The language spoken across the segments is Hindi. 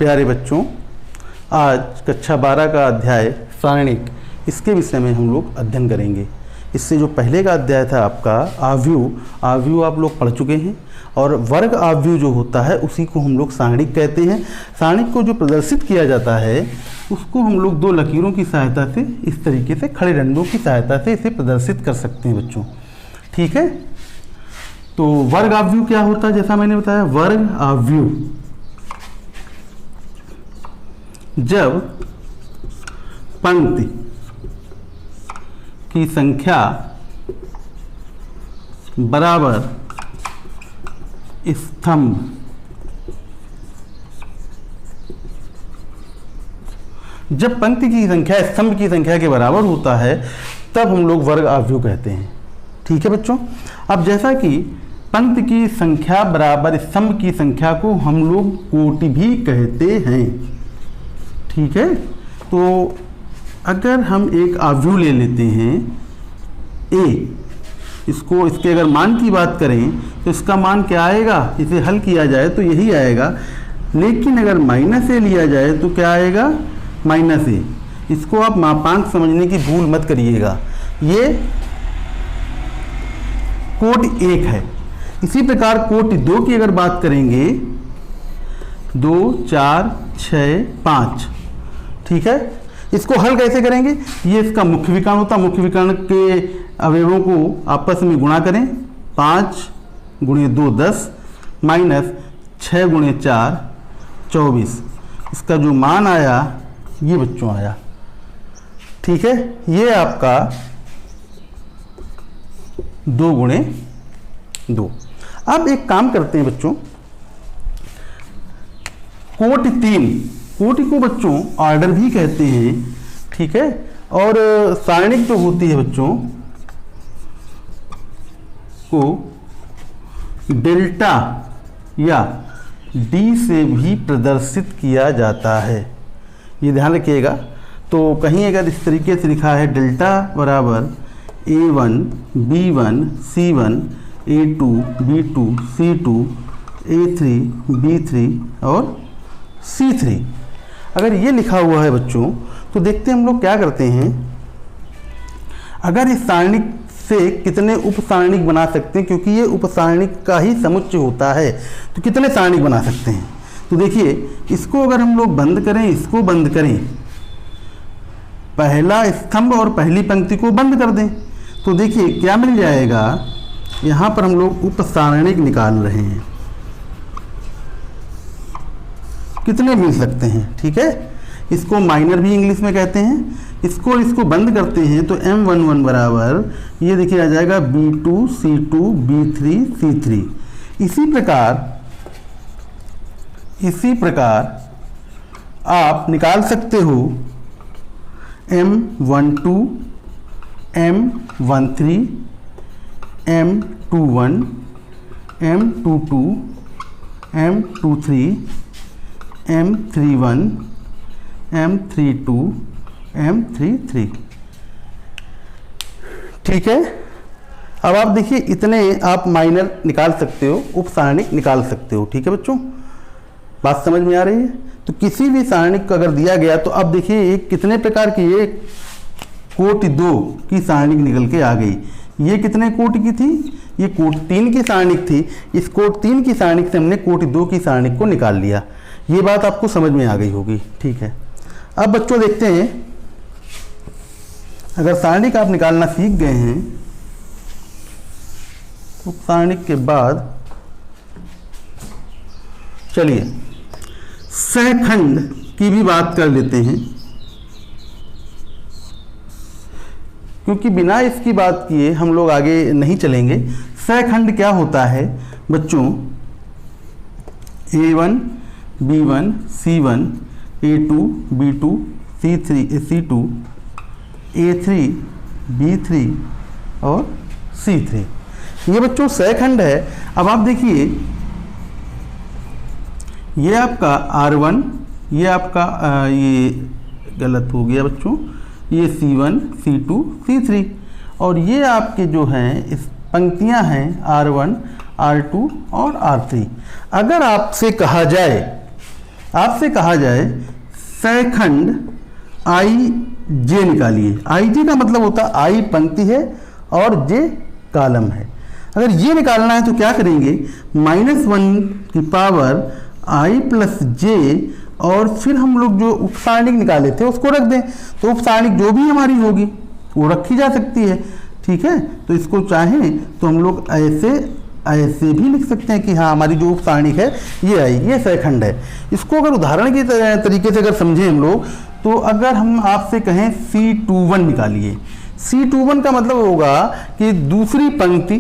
प्यारे बच्चों, आज कक्षा 12 का अध्याय सारणिक, इसके विषय में हम लोग अध्ययन करेंगे। इससे जो पहले का अध्याय था आपका आव्यूह आप लोग पढ़ चुके हैं, और वर्ग आव्यूह जो होता है उसी को हम लोग सारणिक कहते हैं। सारणिक को जो प्रदर्शित किया जाता है उसको हम लोग दो लकीरों की सहायता से, इस तरीके से खड़े रंगों की सहायता से इसे प्रदर्शित कर सकते हैं बच्चों। ठीक है, तो वर्ग आव्यूह क्या होता है? जैसा मैंने बताया, वर्ग आव्यूह जब पंक्ति की संख्या बराबर स्तंभ जब पंक्ति की संख्या स्तंभ की संख्या के बराबर होता है तब हम लोग वर्ग आव्यूह कहते हैं। ठीक है बच्चों, अब जैसा कि पंक्ति की संख्या बराबर स्तंभ की संख्या को हम लोग कोटि भी कहते हैं। ठीक है, तो अगर हम एक आव्यूह ले लेते हैं ए, इसके अगर मान की बात करें तो इसका मान क्या आएगा? इसे हल किया जाए तो यही आएगा, लेकिन अगर माइनस ए लिया जाए तो क्या आएगा? माइनस ए। इसको आप मापांक समझने की भूल मत करिएगा, ये कोटि 1 है। इसी प्रकार कोटि 2 की अगर बात करेंगे, 2, 4, 6, 5। ठीक है, इसको हल कैसे करेंगे? ये इसका मुख्य विकर्ण होता है, मुख्य विकर्ण के अवयवों को आपस में गुणा करें। 5 गुणे 2 10 माइनस 6 गुणे 4 24। इसका जो मान आया ये बच्चों आया। ठीक है, ये आपका 2 गुणे 2। अब एक काम करते हैं बच्चों, कोटि 3, कोटि को बच्चों ऑर्डर भी कहते हैं। ठीक है, और सारणिक जो होती है बच्चों को डेल्टा या डी से भी प्रदर्शित किया जाता है, ये ध्यान रखिएगा। तो कहीं अगर इस तरीके से लिखा है डेल्टा बराबर A1 B1 C1 A2 B2 C2 A3 B3 और C3, अगर ये लिखा हुआ है बच्चों तो देखते हैं हम लोग क्या करते हैं। अगर इस सारणिक से कितने उप सारणिक बना सकते हैं, क्योंकि ये उप सारणिक का ही समुच्चय होता है, तो कितने सारणिक बना सकते हैं। तो देखिए, इसको अगर हम लोग बंद करें, इसको बंद करें, पहला स्तंभ और पहली पंक्ति को बंद कर दें, तो देखिए क्या मिल जाएगा। यहाँ पर हम लोग उप सारणिक निकाल रहे हैं, कितने मिल सकते हैं। ठीक है, इसको माइनर भी इंग्लिश में कहते हैं। इसको बंद करते हैं तो M11 बराबर ये देखिए आ जाएगा B2 C2 B3 C3। इसी प्रकार आप निकाल सकते हो M12 M13 M21 M22 M23 M31 M32 M33। ठीक है, अब आप देखिए इतने आप माइनर निकाल सकते हो, उप सारणिक निकाल सकते हो। ठीक है बच्चों, बात समझ में आ रही है? तो किसी भी सारणिक को अगर दिया गया तो अब देखिए ये कितने प्रकार की, ये कोटि 2 की सारणिक निकल के आ गई। ये कितने कोटि की थी? ये कोटि 3 की सारणिक थी। इस कोटि 3 की सारणिक से हमने कोटि 2 की सारणिक को निकाल लिया। ये बात आपको समझ में आ गई होगी। ठीक है, अब बच्चों देखते हैं, अगर सारणिक आप निकालना सीख गए हैं तो सारणिक के बाद चलिए सहखंड की भी बात कर लेते हैं, क्योंकि बिना इसकी बात किए हम लोग आगे नहीं चलेंगे। सहखंड क्या होता है बच्चों? A1 B1 C1 A2 B2 C2 A3 B3 और C3, ये बच्चों सहखंड है। अब आप देखिए, ये आपका R1, ये आपका ये गलत हो गया बच्चों, ये C1 C2 C3, और ये आपके जो हैं इस पंक्तियां हैं R1 R2 और R3। अगर आपसे कहा जाए आपसे कहा जाए सहखंड आई जे निकालिए। आई जे का मतलब होता है आई पंक्ति है और जे कॉलम है। अगर ये निकालना है तो क्या करेंगे, -1 की पावर आई प्लस जे, और फिर हम लोग जो उपसारणिक निकाले थे उसको रख दें, तो उपसारणिक जो भी हमारी होगी वो रखी जा सकती है। ठीक है, तो इसको चाहें तो हम लोग ऐसे भी लिख सकते हैं कि हाँ हमारी जो उपसारणिक है ये आई, ये सहखंड है। इसको अगर उदाहरण के तरीके से अगर समझें हम लोग, तो अगर हम आपसे कहें C21 निकालिए, C21 का मतलब होगा कि दूसरी पंक्ति,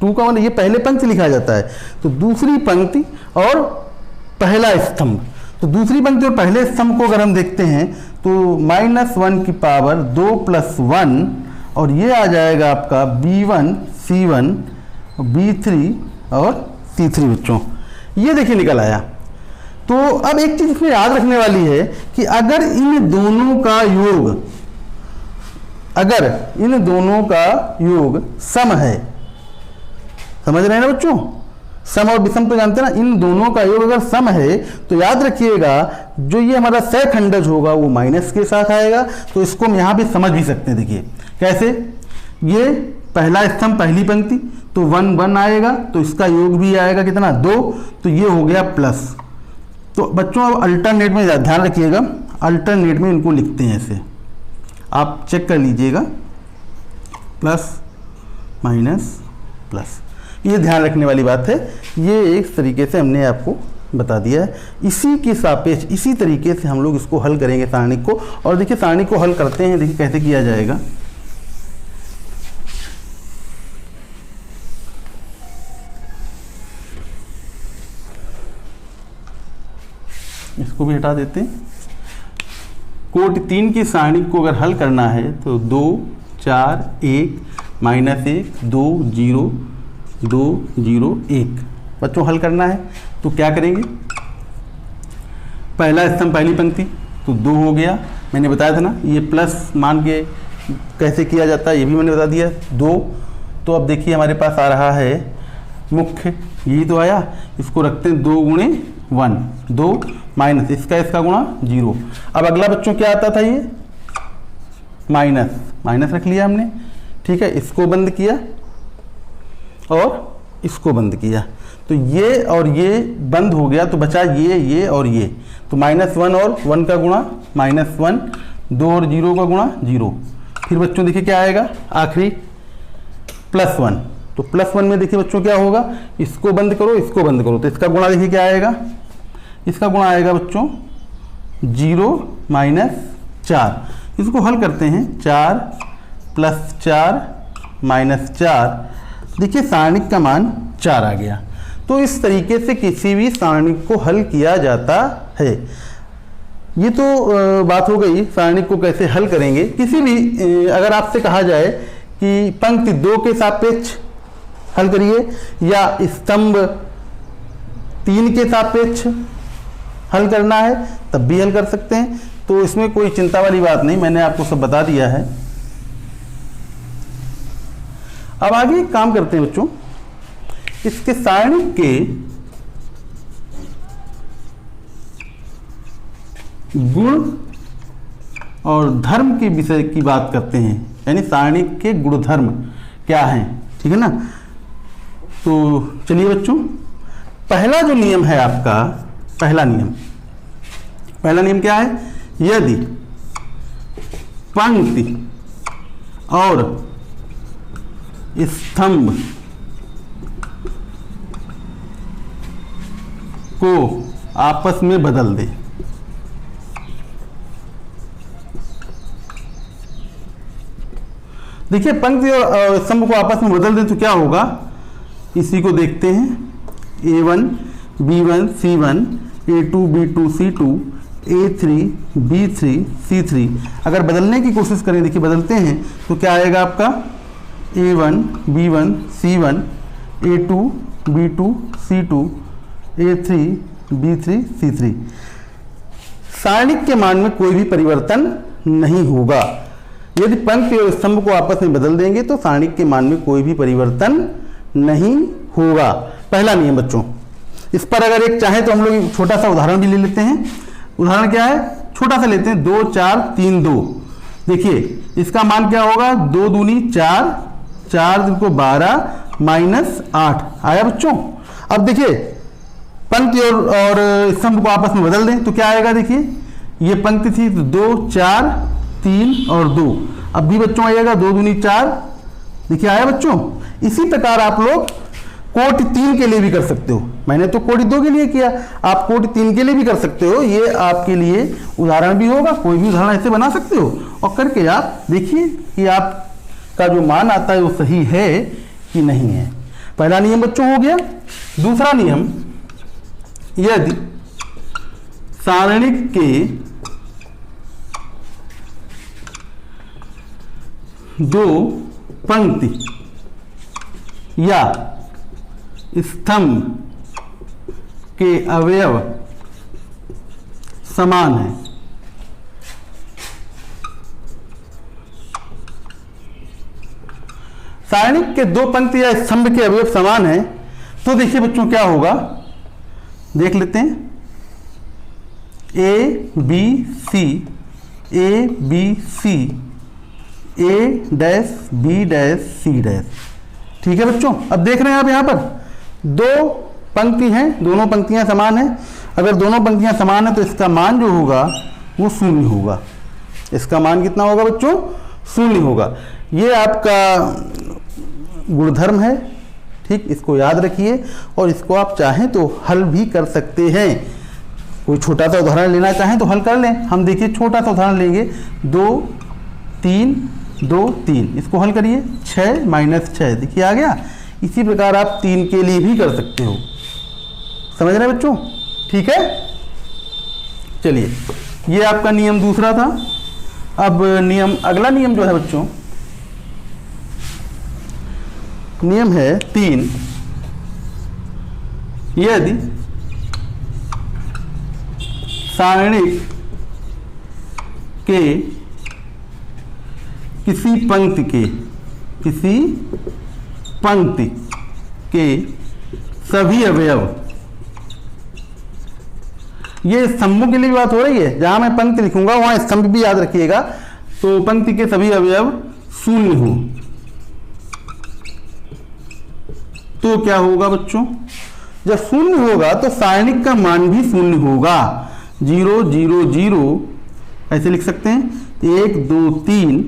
2 का मतलब ये पहले पंक्ति लिखा जाता है, तो दूसरी पंक्ति और पहला स्तंभ। तो दूसरी पंक्ति और पहले स्तंभ को अगर हम देखते हैं तो -1 की पावर 2 + 1, और ये आ जाएगा आपका B1 C1 B3 और C3 बच्चों, ये देखिए निकल आया। तो अब एक चीज इसमें याद रखने वाली है कि अगर इन दोनों का योग सम है, समझ रहे हैं ना बच्चों, सम और विषम तो जानते हैं ना, इन दोनों का योग अगर सम है तो याद रखिएगा जो ये हमारा सहखंडज होगा वो माइनस के साथ आएगा। तो इसको हम यहाँ भी समझ भी सकते हैं। देखिए कैसे, ये पहला स्तंभ पहली पंक्ति तो 1 1 आएगा, तो इसका योग भी आएगा कितना 2, तो ये हो गया प्लस। तो बच्चों अब अल्टरनेट में ध्यान रखिएगा, अल्टरनेट में इनको लिखते हैं ऐसे, आप चेक कर लीजिएगा, प्लस माइनस प्लस, ये ध्यान रखने वाली बात है। ये एक तरीके से हमने आपको बता दिया है। इसी के सापेक्ष इसी तरीके से हम लोग इसको हल करेंगे सारणिक को। और देखिए सारणिक को हल करते हैं, देखिए कैसे किया जाएगा। इसको भी हटा देते हैं। कोटि 3 की सारणिक को अगर हल करना है तो 2 4 1 -1 2 0 2 0 1 बच्चों हल करना है तो क्या करेंगे, पहला स्तंभ पहली पंक्ति तो 2 हो गया, मैंने बताया था ना ये प्लस मान के कैसे किया जाता है ये भी मैंने बता दिया 2। तो अब देखिए हमारे पास आ रहा है मुख्य, यही तो आया, इसको रखते हैं 2 × 1 2 माइनस इसका गुणा 0। अब अगला बच्चों क्या आता था, ये माइनस रख लिया हमने। ठीक है, इसको बंद किया और इसको बंद किया, तो ये और ये बंद हो गया, तो बचा ये और ये, तो -1 और 1 का गुणा -1, 2 और 0 का गुणा 0। फिर बच्चों देखिए क्या आएगा आखिरी +1, तो +1 में देखिए बच्चों क्या होगा, इसको बंद करो इसको बंद करो, तो इसका गुणा देखिए क्या आएगा, इसका गुणा आएगा बच्चों 0 - 4। इसको हल करते हैं 4 + 4 - 4, देखिए सारणिक का मान 4 आ गया। तो इस तरीके से किसी भी सारणिक को हल किया जाता है। ये तो बात हो गई सारणिक को कैसे हल करेंगे। किसी भी अगर आपसे कहा जाए कि पंक्ति 2 के सापेक्ष हल करिए या स्तंभ 3 के सापेक्ष हल करना है तब भी हल कर सकते हैं, तो इसमें कोई चिंता वाली बात नहीं, मैंने आपको सब बता दिया है। अब आगे एक काम करते हैं बच्चों, इसके सारणिक के गुण और धर्म के विषय की बात करते हैं, यानी सारणिक के गुणधर्म क्या हैं, ठीक है ना। तो चलिए बच्चों, पहला जो नियम है आपका, पहला नियम क्या है, यदि पंक्ति और स्तंभ को आपस में बदल दे, देखिए पंक्ति और स्तंभ को आपस में बदल दे तो क्या होगा, इसी को देखते हैं, A1 B1 C1 A2 B2 C2 A3 B3 C3। अगर बदलने की कोशिश करें, देखिए बदलते हैं तो क्या आएगा आपका A1 B1 C1 A2 B2 C2 A3 B3 C3। सारणिक के मान में कोई भी परिवर्तन नहीं होगा। यदि पंक्ति और स्तंभ को आपस में बदल देंगे तो सारणिक के मान में कोई भी परिवर्तन नहीं होगा। पहला नियम बच्चों, इस पर अगर एक चाहे तो हम लोग छोटा सा उदाहरण भी ले लेते हैं। उदाहरण क्या है, छोटा सा लेते हैं, 2 4 3 2। देखिए इसका मान क्या होगा, 2 दूनी 4, 4 को 12 -8 आया बच्चों। अब देखिए पंक्ति और स्तंभ को आपस में बदल दें तो क्या आएगा, देखिए ये पंक्ति थी तो 2 4 3 और 2, अब भी बच्चों आएगा 2 दूनी 4, देखिए आया बच्चों। इसी प्रकार आप लोग कोटि 3 के लिए भी कर सकते हो, मैंने तो कोटि 2 के लिए किया, आप कोटि 3 के लिए भी कर सकते हो। ये आपके लिए उदाहरण भी होगा, कोई भी उदाहरण ऐसे बना सकते हो और करके आप देखिए कि आपका जो मान आता है वो सही है कि नहीं है। पहला नियम बच्चों हो गया। दूसरा नियम, यदि सारणिक के दो पंक्ति या स्तंभ के अवयव समान है, सारणिक के दो पंक्ति या स्तंभ के अवयव समान है, तो देखिए बच्चों क्या होगा, देख लेते हैं। A B C, A B C, A dash B dash C dash, ठीक है बच्चों। अब देख रहे हैं आप यहाँ पर दो पंक्ति हैं, दोनों पंक्तियां समान हैं। अगर दोनों पंक्तियां समान हैं तो इसका मान जो होगा वो 0 होगा। इसका मान कितना होगा बच्चों, 0 होगा। ये आपका गुणधर्म है, ठीक, इसको याद रखिए और इसको आप चाहें तो हल भी कर सकते हैं। कोई छोटा सा उदाहरण लेना चाहें तो हल कर लें। हम देखिए छोटा सा उदाहरण लेंगे, 2 3 2 3, इसको हल करिए, 6 - 6, देखिए आ गया। इसी प्रकार आप 3 के लिए भी कर सकते हो, समझ रहे हैं बच्चों, ठीक है। चलिए ये आपका नियम दूसरा था। अब नियम, अगला नियम जो है बच्चों, नियम है 3, यदि सारणिक के किसी पंक्ति के सभी अवयव, ये स्तंभों के लिए भी बात हो रही है, जहां मैं पंक्ति लिखूंगा वहां स्तंभ भी याद रखिएगा, तो पंक्ति के सभी अवयव 0 हो तो क्या होगा बच्चों, जब 0 होगा तो सारणिक का मान भी 0 होगा। 0 0 0 ऐसे लिख सकते हैं, 1 2 3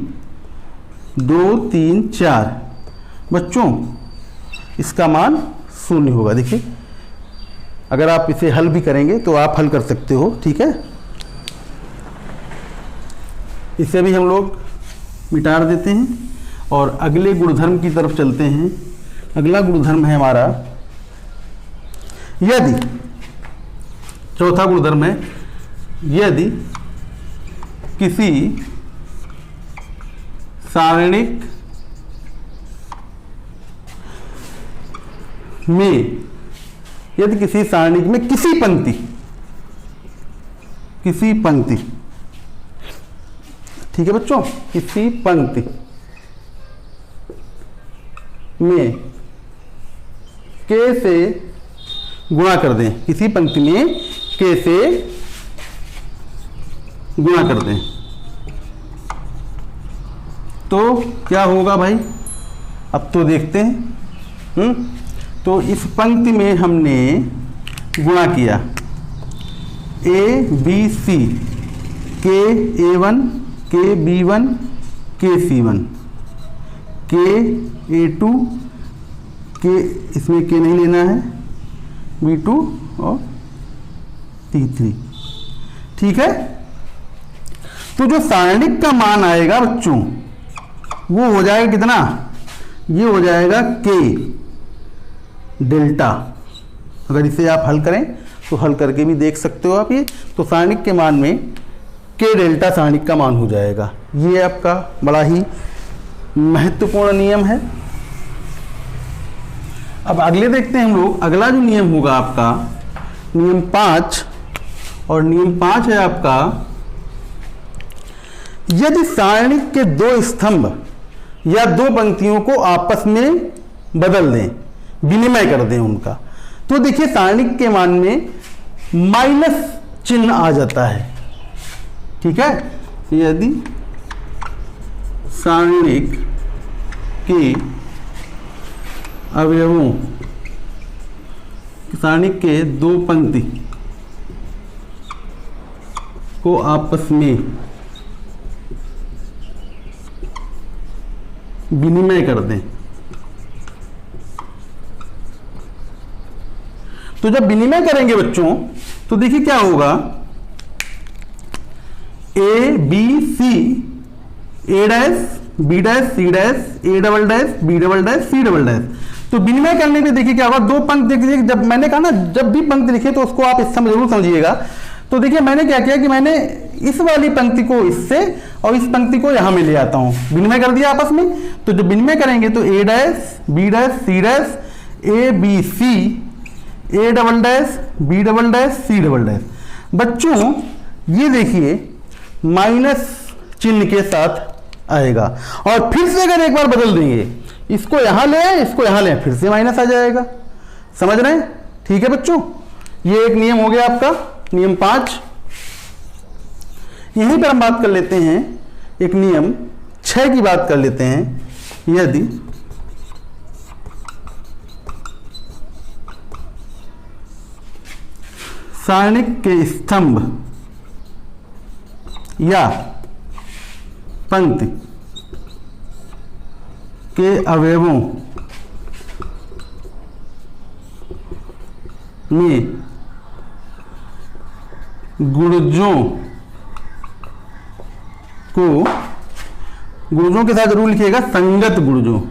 2 3 4, बच्चों इसका मान 0 होगा। देखिए अगर आप इसे हल भी करेंगे तो आप हल कर सकते हो, ठीक है। इसे भी हम लोग मिटा देते हैं और अगले गुणधर्म की तरफ चलते हैं। अगला गुणधर्म है हमारा, यदि, चौथा गुणधर्म है, यदि किसी सारणिक में, यदि किसी सारणिक में किसी पंक्ति, ठीक है बच्चों, किसी पंक्ति में के से गुणा कर दें, किसी पंक्ति में के से गुणा कर दें तो क्या होगा भाई, अब तो देखते हैं। तो इस पंक्ति में हमने गुणा किया, ए बी सी, के A1 के B1 के C1, के A2 के, इसमें के नहीं लेना है, B2 और T3, ठीक है। तो जो सारणिक का मान आएगा बच्चों वो हो जाएगा कितना, ये हो जाएगा के डेल्टा। अगर इसे आप हल करें तो हल करके भी देख सकते हो आप ये, तो सारणिक के मान में के डेल्टा सारणिक का मान हो जाएगा। ये आपका बड़ा ही महत्वपूर्ण नियम है। अब अगले देखते हैं हम लोग, अगला जो नियम होगा आपका नियम 5, और नियम 5 है आपका, यदि सारणिक के दो स्तंभ या दो पंक्तियों को आपस में बदल दें, विनिमय कर दें उनका, तो तो देखिए सारणिक के मान में माइनस चिन्ह आ जाता है। ठीक है, यदि सारणिक के अवयवों, सारणिक के दो पंक्ति को आपस में विनिमय कर दें, तो जब विनिमय करेंगे बच्चों तो देखिए क्या होगा, A B C, A dash B dash C dash, A double dash B double dash C double dash. तो विनिमय करने पे देखिए क्या होगा, दो पंक्ति देखिए, जब मैंने कहा ना जब भी पंक्ति लिखे तो उसको आप इस समय जरूर समझिएगा। तो देखिए मैंने क्या किया कि मैंने इस वाली पंक्ति को इससे और इस पंक्ति को यहां में ले आता हूं, विनिमय कर दिया आपस में। तो जब विनिमय करेंगे तो A dash B dash C dash, A B C, A double dash B double dash C double dash. बच्चों ये देखिए माइनस चिन्ह के साथ आएगा, और फिर से अगर एक बार बदल देंगे, इसको यहां ले आए, इसको यहां ले आए, फिर से माइनस आ जाएगा। समझ रहे हैं? ठीक है बच्चों, ये एक नियम हो गया आपका, नियम 5। यहीं पर हम बात कर लेते हैं, एक नियम 6 की बात कर लेते हैं। यदि सारणिक के स्तंभ या पंक्ति के अवयवों में गुणजों के साथ जरूर लिखिएगा संगत गुणजों,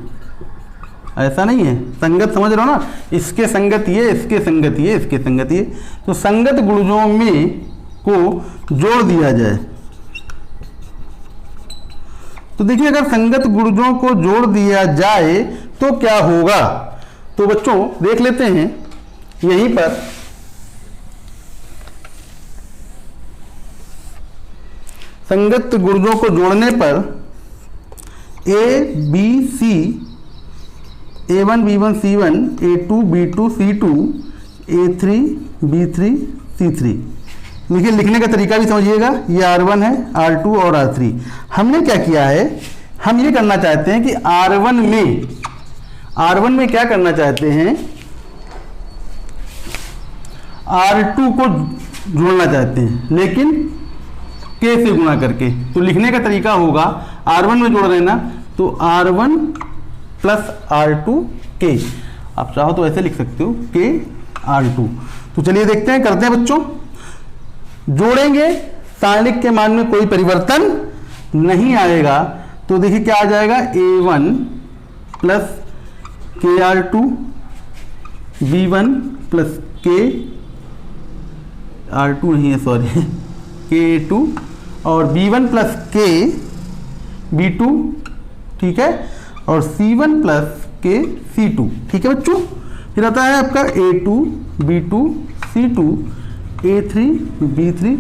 ऐसा नहीं है संगत, समझ रहे हो ना, इसके संगत ये, इसके संगत ये, इसके संगत ये, तो संगत गुणजों में को जोड़ दिया जाए। तो देखिए अगर संगत गुणजों को जोड़ दिया जाए तो क्या होगा, तो बच्चों देख लेते हैं यहीं पर। संगत गुणजों को जोड़ने पर ए बी सी, A1 B1 C1, A2 B2 C2, A3 B3 C3। देखिए लिखने का तरीका भी समझिएगा, ये R1 है, R2 और R3। हमने क्या किया है, हम ये करना चाहते हैं कि R1 में क्या करना चाहते हैं, R2 को जोड़ना चाहते हैं, लेकिन K से गुणा करके। तो लिखने का तरीका होगा, R1 में जोड़ रहे हैं ना, तो R1 प्लस R2 K, आप चाहो तो ऐसे लिख सकते हो K R2। तो चलिए देखते हैं, करते हैं बच्चों। जोड़ेंगे, सारणिक के मान में कोई परिवर्तन नहीं आएगा, तो देखिए क्या आ जाएगा, A1 plus KR2, B1 plus K R2 नहीं है सॉरी K2, और B1 प्लस K B2, ठीक है, और C1 प्लस K C2। ठीक है बच्चों, फिर आता है आपका A2 B2 C2 A3 B3।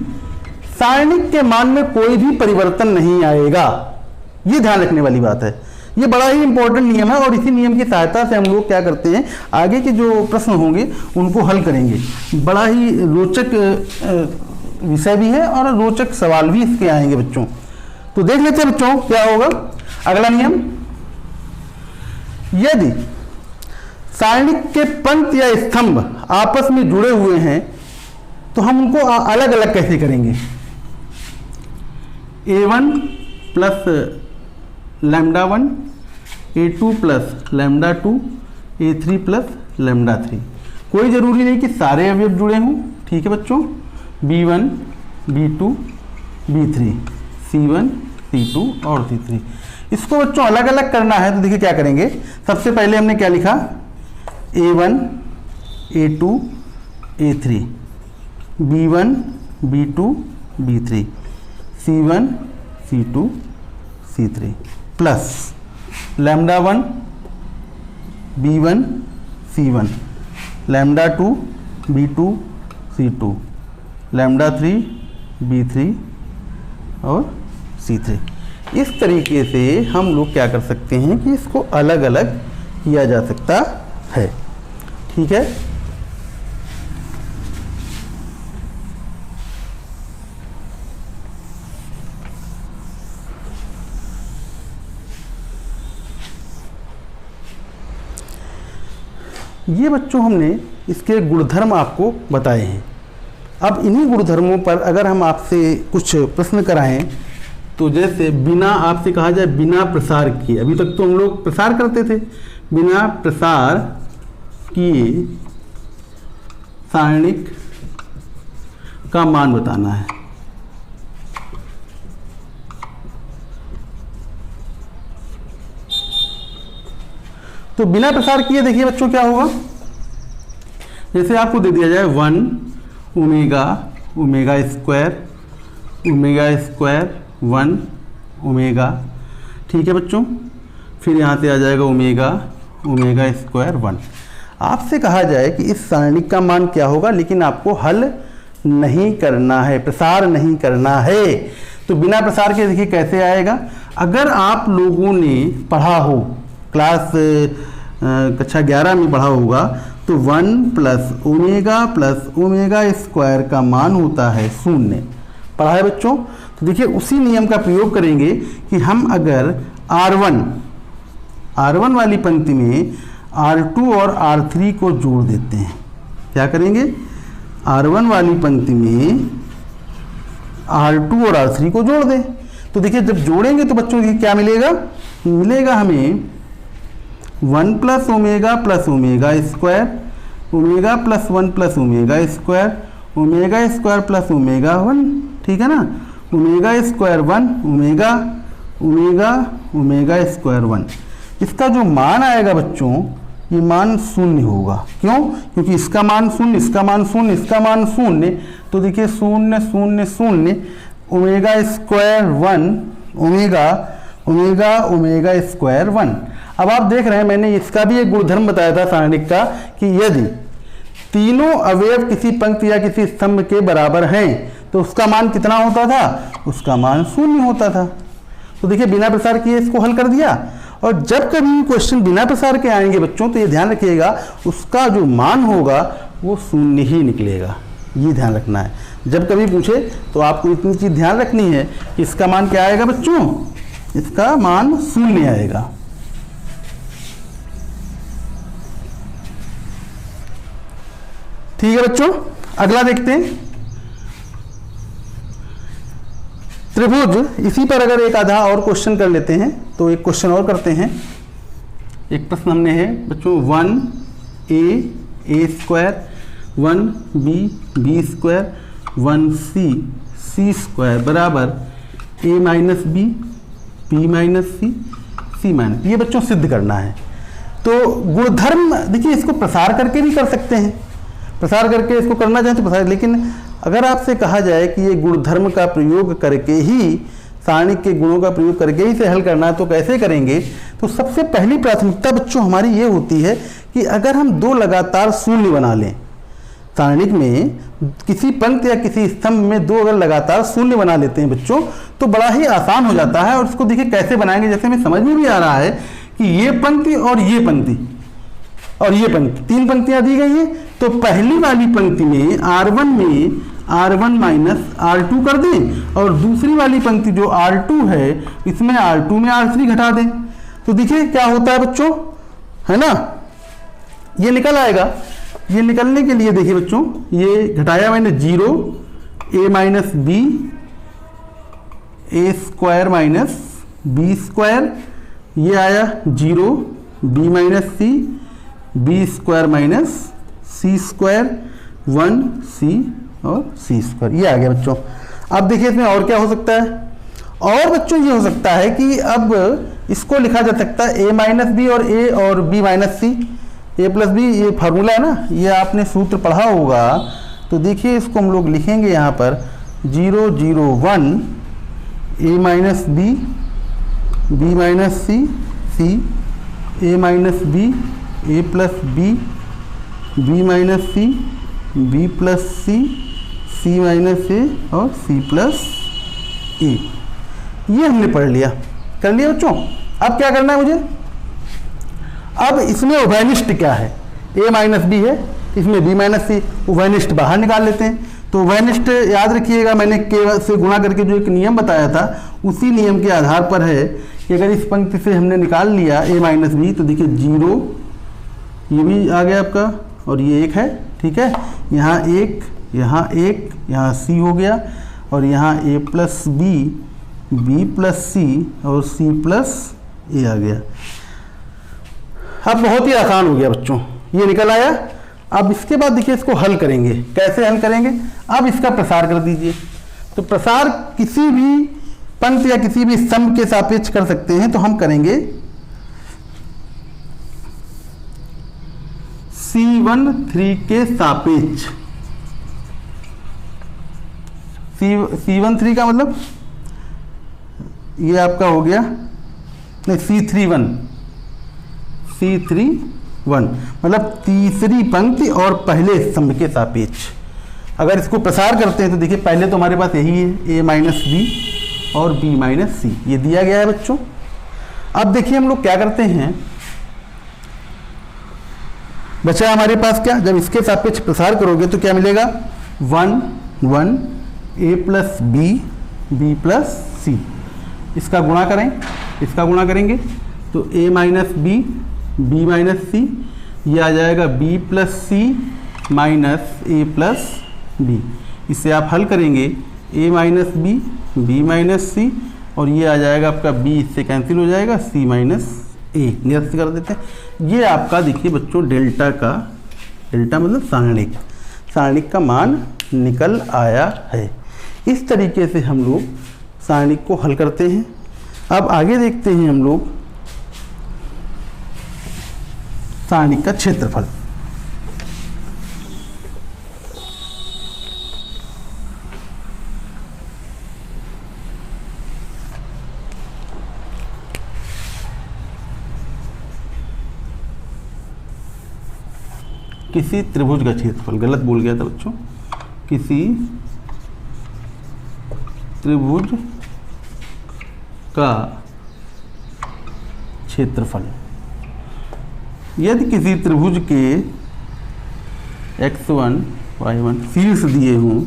सारणिक के मान में कोई भी परिवर्तन नहीं आएगा, ये ध्यान रखने वाली बात है। ये बड़ा ही इंपॉर्टेंट नियम है, और इसी नियम की सहायता से हम लोग क्या करते हैं, आगे के जो प्रश्न होंगे उनको हल करेंगे। बड़ा ही रोचक विषय भी है और रोचक सवाल भी इसके आएंगे बच्चों। तो देख लेते हैं बच्चों क्या होगा अगला नियम। यदि सारणिक के पंक्ति या स्तंभ आपस में जुड़े हुए हैं तो हम उनको अलग अलग कैसे करेंगे। A1 plus lambda 1, A2 plus lambda 2, A3 plus lambda 3। कोई जरूरी नहीं कि सारे अवयव जुड़े हों, ठीक है बच्चों। B1 B2 B3 C1 C2 और C3, इसको बच्चों अलग अलग करना है। तो देखिए क्या करेंगे, सबसे पहले हमने क्या लिखा, A1 A2 A3, B1 B2 B3 C1 C2 C3 plus lambda 1 B1 C1, lambda 2 B2 C2, lambda 3 B3 और C3। इस तरीके से हम लोग क्या कर सकते हैं कि इसको अलग अलग किया जा सकता है, ठीक है। ये बच्चों हमने इसके गुणधर्म आपको बताए हैं। अब इन्हीं गुणधर्मों पर अगर हम आपसे कुछ प्रश्न कराएं, तो जैसे बिना, आपसे कहा जाए बिना प्रसार किए, अभी तक तो हम लोग प्रसार करते थे, बिना प्रसार किए सारणिक का मान बताना है। तो बिना प्रसार किए देखिए बच्चों क्या होगा, जैसे आपको दे दिया जाए 1 ओमेगा ओमेगा स्क्वायर 1 ओमेगा, ठीक है बच्चों, फिर यहाँ से आ जाएगा ओमेगा स्क्वायर 1। आपसे कहा जाए कि इस सारणिक का मान क्या होगा, लेकिन आपको हल नहीं करना है, प्रसार नहीं करना है। तो बिना प्रसार के देखिए कैसे आएगा। अगर आप लोगों ने पढ़ा हो, क्लास कक्षा 11 में पढ़ा होगा, तो 1 प्लस ओमेगा स्क्वायर का मान होता है 0। पढ़ा है बच्चों। तो देखिए उसी नियम का प्रयोग करेंगे कि हम अगर R1 वाली पंक्ति में R2 और R3 को जोड़ देते हैं। क्या करेंगे, R1 वाली पंक्ति में R2 और R3 को जोड़ दें। तो देखिए जब जोड़ेंगे तो बच्चों की क्या मिलेगा, हमें 1 plus omega square, omega plus 1 plus omega square plus omega 1, ठीक है ना, ओमेगा स्क्वायर 1 ओमेगा स्क्वायर 1। इसका जो मान आएगा बच्चों, ये मान 0 होगा। क्यों? क्योंकि इसका मान 0, इसका मान 0, इसका मान 0। तो देखिए 0 0 0 ओमेगा स्क्वायर 1 ओमेगा स्क्वायर 1। अब आप देख रहे हैं मैंने इसका भी एक गुणधर्म बताया था सारणिक का, कि यदि तीनों अवयव किसी पंक्ति या किसी स्तंभ के बराबर हैं तो उसका मान कितना होता था, उसका मान 0 होता था। तो देखिए बिना प्रसार किए इसको हल कर दिया। और जब कभी क्वेश्चन बिना प्रसार के आएंगे बच्चों, तो ये ध्यान रखिएगा उसका जो मान होगा वो 0 ही निकलेगा। ये ध्यान रखना है, जब कभी पूछे तो आपको इतनी चीज़ ध्यान रखनी है कि इसका मान क्या आएगा बच्चों, इसका मान 0 आएगा। ठीक है बच्चों, अगला देखते हैं त्रिभुज। इसी पर अगर एक आधा और क्वेश्चन कर लेते हैं, तो एक क्वेश्चन और करते हैं। एक प्रश्न हमने है बच्चों, 1a square 1b square 1c square बराबर a minus b minus c minus, ये बच्चों सिद्ध करना है। तो गुणधर्म देखिए इसको प्रसार करके भी कर सकते हैं, प्रसार करके इसको करना चाहें तो प्रसार, लेकिन अगर आपसे कहा जाए कि ये गुणधर्म का प्रयोग करके ही, सारणिक के गुणों का प्रयोग करके ही से हल करना है, तो कैसे करेंगे। तो सबसे पहली प्राथमिकता बच्चों हमारी ये होती है कि अगर हम 2 लगातार शून्य बना लें, सारणिक में किसी पंक्ति या किसी स्तंभ में 2 अगर लगातार शून्य बना लेते हैं बच्चों, तो बड़ा ही आसान हो जाता है। और इसको देखिए कैसे बनाएंगे, जैसे हमें समझ में भी आ रहा है कि ये पंक्ति और ये पंक्ति और ये पंक्ति, 3 पंक्तियां दी गई हैं। तो पहली वाली पंक्ति में R1 माइनस R2 कर दें, और दूसरी वाली पंक्ति जो R2 है इसमें R2 में R3 घटा दें। तो देखिए क्या होता है बच्चों, है ना, ये निकल आएगा। ये निकलने के लिए देखिए बच्चों, ये घटाया मैंने 0 a minus b a square minus b square, ये आया 0 b minus c b square minus c square 1c और c स्क्वायर, ये आ गया बच्चों। अब देखिए इसमें और क्या हो सकता है, और बच्चों ये हो सकता है कि अब इसको लिखा जा सकता है a माइनस बी और a और b minus C, a plus B, ये फार्मूला है ना, ये आपने सूत्र पढ़ा होगा। तो देखिए इसको हम लोग लिखेंगे यहाँ पर 0 0 1 a minus B b minus C C a minus B a plus B b minus C b plus C c minus A और c प्लस ए। ये हमने पढ़ लिया, कर लिया बच्चों। अब क्या करना है मुझे, अब इसमें उभयनिष्ठ क्या है, a माइनस बी है, इसमें b माइनस सी, उभयनिष्ठ बाहर निकाल लेते हैं। तो उभयनिष्ठ याद रखिएगा, मैंने k से गुणा करके जो एक नियम बताया था, उसी नियम के आधार पर है कि अगर इस पंक्ति से हमने निकाल लिया a माइनस बी, तो देखिए 0, ये भी आ गया आपका, और ये एक है, ठीक है। यहाँ एक, यहाँ एक, यहाँ सी हो गया, और यहाँ ए प्लस बी प्लस सी और सी प्लस ए आ गया। अब बहुत ही आसान हो गया बच्चों, ये निकल आया। अब इसके बाद देखिए इसको हल करेंगे, कैसे हल करेंगे। अब इसका प्रसार कर दीजिए। तो प्रसार किसी भी पंक्ति या किसी भी स्तंभ के सापेक्ष कर सकते हैं, तो हम करेंगे C13 के सापेक्ष। C13 का मतलब ये आपका हो गया, नहीं C31 मतलब तीसरी पंक्ति और पहले स्तंभ के सापेक्ष। अगर इसको प्रसार करते हैं तो देखिए पहले तो हमारे पास यही है, a माइनस बी और b माइनस सी, ये दिया गया है बच्चों। अब देखिए हम लोग क्या करते हैं, बचा हमारे पास क्या, जब इसके सापेक्ष प्रसार करोगे तो क्या मिलेगा, 1 1 a प्लस बी प्लस सी। इसका गुणा करें, इसका गुणा करेंगे तो a माइनस बी माइनस सी, ये आ जाएगा b प्लस सी माइनस ए प्लस बी। इसे आप हल करेंगे a माइनस बी माइनस सी, और ये आ जाएगा आपका b, इससे कैंसिल हो जाएगा, c माइनस ए निरस्त कर देते हैं। ये आपका देखिए बच्चों डेल्टा मतलब सारणिक का मान निकल आया है। इस तरीके से हम लोग सारणिक को हल करते हैं। अब आगे देखते हैं हम लोग सारणिक का क्षेत्रफल। किसी त्रिभुज का क्षेत्रफल, गलत बोल गया था बच्चों, किसी त्रिभुज का क्षेत्रफल। यदि किसी त्रिभुज के x1 y1 शीर्ष दिए हों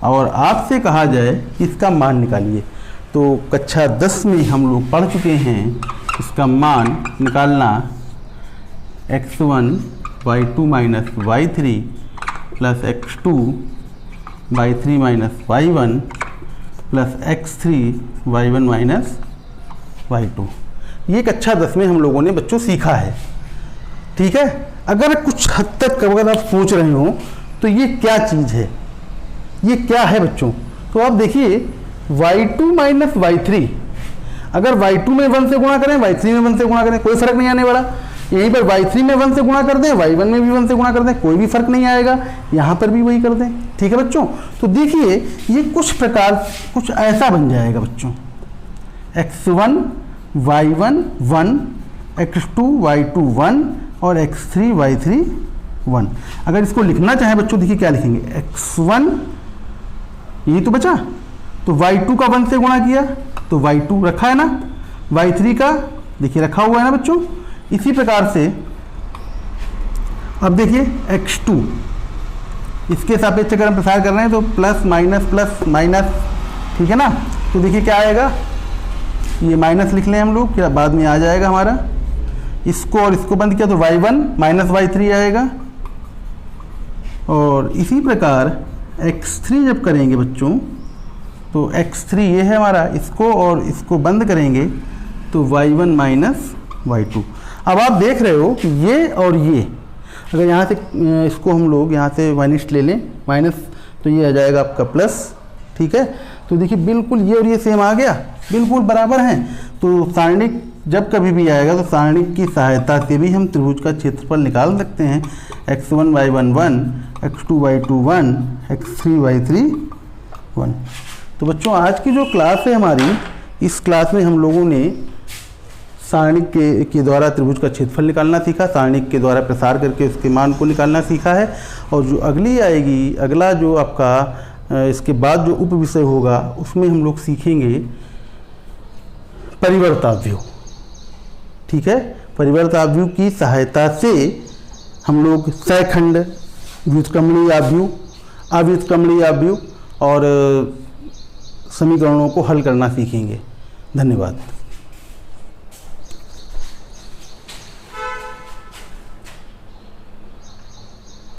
और आपसे कहा जाए कि इसका मान निकालिए, तो कक्षा 10 में हम लोग पढ़ चुके हैं इसका मान निकालना x1 y2 minus y3 plus x2 y3 minus y1 plus x3 y1 minus y2। ये कक्षा 10 में हम लोगों ने बच्चों सीखा है, ठीक है। अगर कुछ हद तक अगर आप सोच रहे हो तो ये क्या चीज़ है, ये क्या है बच्चों, तो आप देखिए y2 माइनस y3, अगर y2 में 1 से गुणा करें, y3 में 1 से गुणा करें, कोई फर्क नहीं आने वाला। यहीं पर y3 में 1 से गुणा कर दें, y1 में भी 1 से गुणा कर दें, कोई भी फर्क नहीं आएगा। यहाँ पर भी वही कर दें, ठीक है बच्चों। तो देखिए ये कुछ ऐसा बन जाएगा बच्चों, x1 y1 1, x2 y2 1 और x3 y3 1। अगर इसको लिखना चाहें बच्चों, देखिए क्या लिखेंगे, x1 यही तो बचा, तो y2 का 1 से गुणा किया तो y2 रखा है ना, y3 का देखिए रखा हुआ है ना बच्चों। इसी प्रकार से अब देखिए x2, इसके सापेक्ष अगर हम प्रसार कर रहे हैं तो प्लस माइनस, ठीक है ना। तो देखिए क्या आएगा, ये माइनस लिख लें हम लोग, क्या बाद में आ जाएगा हमारा। इसको और इसको बंद किया तो y1 माइनस y3 आएगा। और इसी प्रकार x3 जब करेंगे बच्चों, तो x3 ये है हमारा, इसको और इसको बंद करेंगे तो y1 माइनस y2। अब आप देख रहे हो कि ये और ये, अगर यहाँ से इसको हम लोग यहाँ से माइनस ले लें, माइनस, तो ये आ जाएगा आपका प्लस, ठीक है। तो देखिए बिल्कुल ये और ये सेम आ गया, बिल्कुल बराबर हैं। तो सारणिक जब कभी भी आएगा तो सारणिक की सहायता से भी हम त्रिभुज का क्षेत्रफल निकाल सकते हैं। x1 y1 1, x2 y2 1, x3 y3 1। तो बच्चों आज की जो क्लास है हमारी, इस क्लास में हम लोगों ने सारणिक के द्वारा त्रिभुज का क्षेत्रफल निकालना सीखा, सारणिक के द्वारा प्रसार करके उसके मान को निकालना सीखा है। और जो अगली आएगी, अगला जो आपका इसके बाद जो उप विषय होगा, उसमें हम लोग सीखेंगे परिवर्ताव्यूह, ठीक है। परिवर्ताव्यूह की सहायता से हम लोग सैखंड, व्युत्क्रमणीय आव्यूह, अव्युत्क्रमणीय आव्यूह और समीकरणों को हल करना सीखेंगे। धन्यवाद।